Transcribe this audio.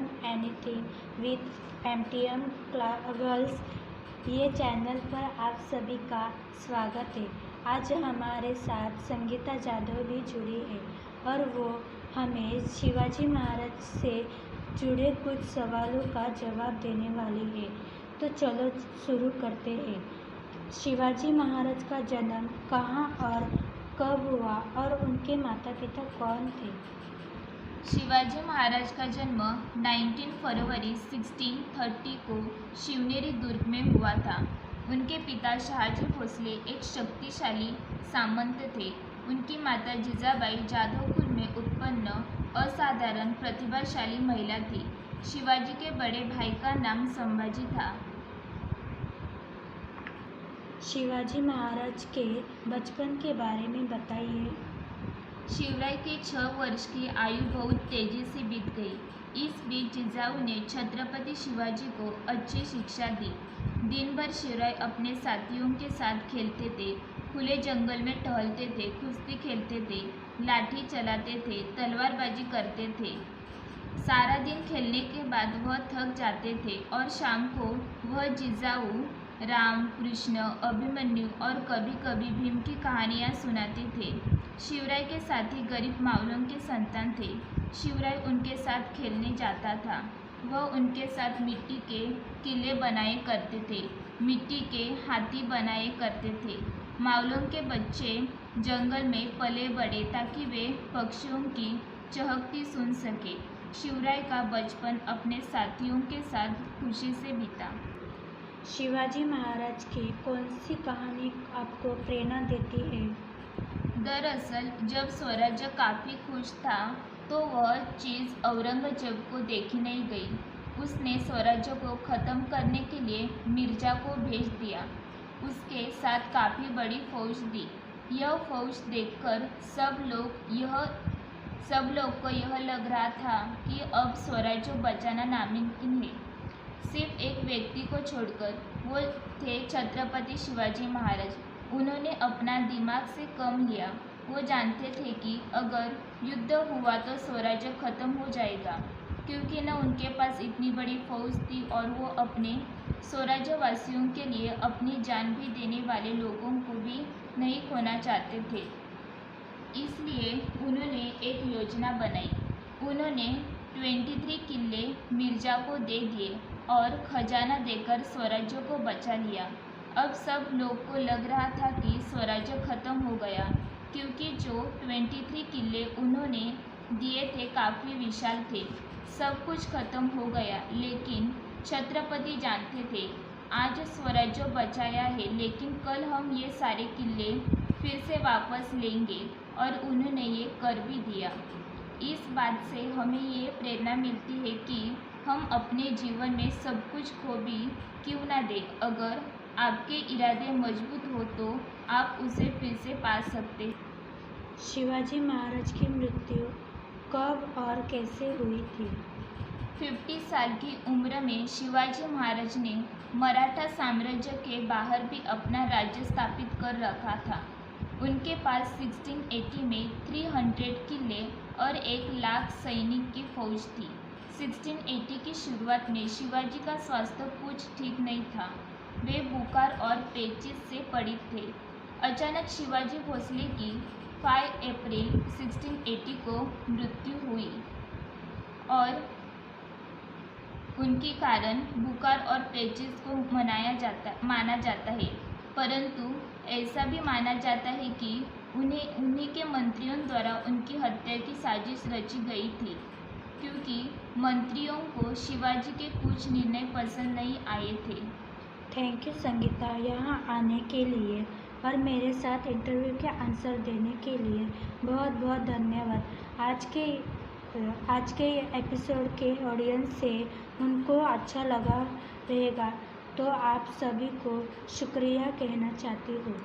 Learn anything with MTM girls. ये channel पर आप सभी का स्वागत है। आज हमारे साथ संगीता जाधव भी जुड़ी है और वो हमें शिवाजी महाराज से जुड़े कुछ सवालों का जवाब देने वाली है। तो चलो शुरू करते हैं। शिवाजी महाराज का जन्म कहाँ और कब हुआ और उनके माता पिता कौन थे? शिवाजी महाराज का जन्म 19 फरवरी 1630 को शिवनेरी दुर्ग में हुआ था। उनके पिता शहाजी भोसले एक शक्तिशाली सामंत थे। उनकी माता जिजाबाई जाधव कुल में उत्पन्न असाधारण प्रतिभाशाली महिला थी। शिवाजी के बड़े भाई का नाम संभाजी था। शिवाजी महाराज के बचपन के बारे में बताइए। शिवराय की 6 वर्ष की आयु बहुत तेजी से बीत गई। इस बीच जिजाऊ ने छत्रपति शिवाजी को अच्छी शिक्षा दी। दिन भर शिवराय अपने साथियों के साथ खेलते थे, खुले जंगल में टहलते थे, कुश्ती खेलते थे, लाठी चलाते थे, तलवारबाजी करते थे। सारा दिन खेलने के बाद वह थक जाते थे और शाम को वह जिजाऊ राम, कृष्ण, अभिमन्यु और कभी कभी भीम की कहानियाँ सुनाते थे। शिवराय के साथी गरीब मावलों के संतान थे। शिवराय उनके साथ खेलने जाता था। वह उनके साथ मिट्टी के किले बनाए करते थे, मिट्टी के हाथी बनाए करते थे। मावलों के बच्चे जंगल में पले बड़े ताकि वे पक्षियों की चहकती सुन सके। शिवराय का बचपन अपने साथियों के साथ खुशी से बीता। शिवाजी महाराज की कौन सी कहानी आपको प्रेरणा देती है? दरअसल जब स्वराज्य काफ़ी खुश था तो वह चीज़ औरंगजेब को देखी नहीं गई। उसने स्वराज्य को ख़त्म करने के लिए मिर्जा को भेज दिया। उसके साथ काफ़ी बड़ी फौज दी। यह फौज देखकर सब लोग को यह लग रहा था कि अब स्वराज्य बचाना नामुमकिन है, सिर्फ एक व्यक्ति को छोड़कर। वो थे छत्रपति शिवाजी महाराज। उन्होंने अपना दिमाग से कम लिया। वो जानते थे कि अगर युद्ध हुआ तो स्वराज्य खत्म हो जाएगा, क्योंकि न उनके पास इतनी बड़ी फौज थी और वो अपने स्वराज्यवासियों के लिए अपनी जान भी देने वाले लोगों को भी नहीं खोना चाहते थे। इसलिए उन्होंने एक योजना बनाई। उन्होंने 23 किले मिर्जा को दे दिए और खजाना देकर स्वराज्य को बचा लिया। अब सब लोग को लग रहा था कि स्वराज्य खत्म हो गया, क्योंकि जो 23 किले उन्होंने दिए थे काफ़ी विशाल थे। सब कुछ खत्म हो गया, लेकिन छत्रपति जानते थे आज स्वराज्य बचाया है, लेकिन कल हम ये सारे किले फिर से वापस लेंगे, और उन्होंने ये कर भी दिया। इस बात से हमें ये प्रेरणा मिलती है कि हम अपने जीवन में सब कुछ खो भी क्यों ना दें। अगर आपके इरादे मजबूत हो तो आप उसे फिर से पा सकते। शिवाजी महाराज की मृत्यु कब और कैसे हुई थी? 50 साल की उम्र में शिवाजी महाराज ने मराठा साम्राज्य के बाहर भी अपना राज्य स्थापित कर रखा था। उनके पास 1680 में 300 किले और 1 लाख सैनिक की फौज थी। 1680 की शुरुआत में शिवाजी का स्वास्थ्य कुछ ठीक नहीं था। वे बुखार और पेचिश से पीड़ित थे। अचानक शिवाजी भोसले की 5 अप्रैल 1680 को मृत्यु हुई और उनके कारण बुखार और पेचिश को माना जाता है। परंतु ऐसा भी माना जाता है कि उन्हीं के मंत्रियों द्वारा उनकी हत्या की साजिश रची गई थी, क्योंकि मंत्रियों को शिवाजी के कुछ निर्णय पसंद नहीं आए थे। थैंक यू संगीता, यहाँ आने के लिए और मेरे साथ इंटरव्यू के आंसर देने के लिए बहुत बहुत धन्यवाद। आज के एपिसोड के ऑडियंस से उनको अच्छा लगा रहेगा, तो आप सभी को शुक्रिया कहना चाहती हूँ।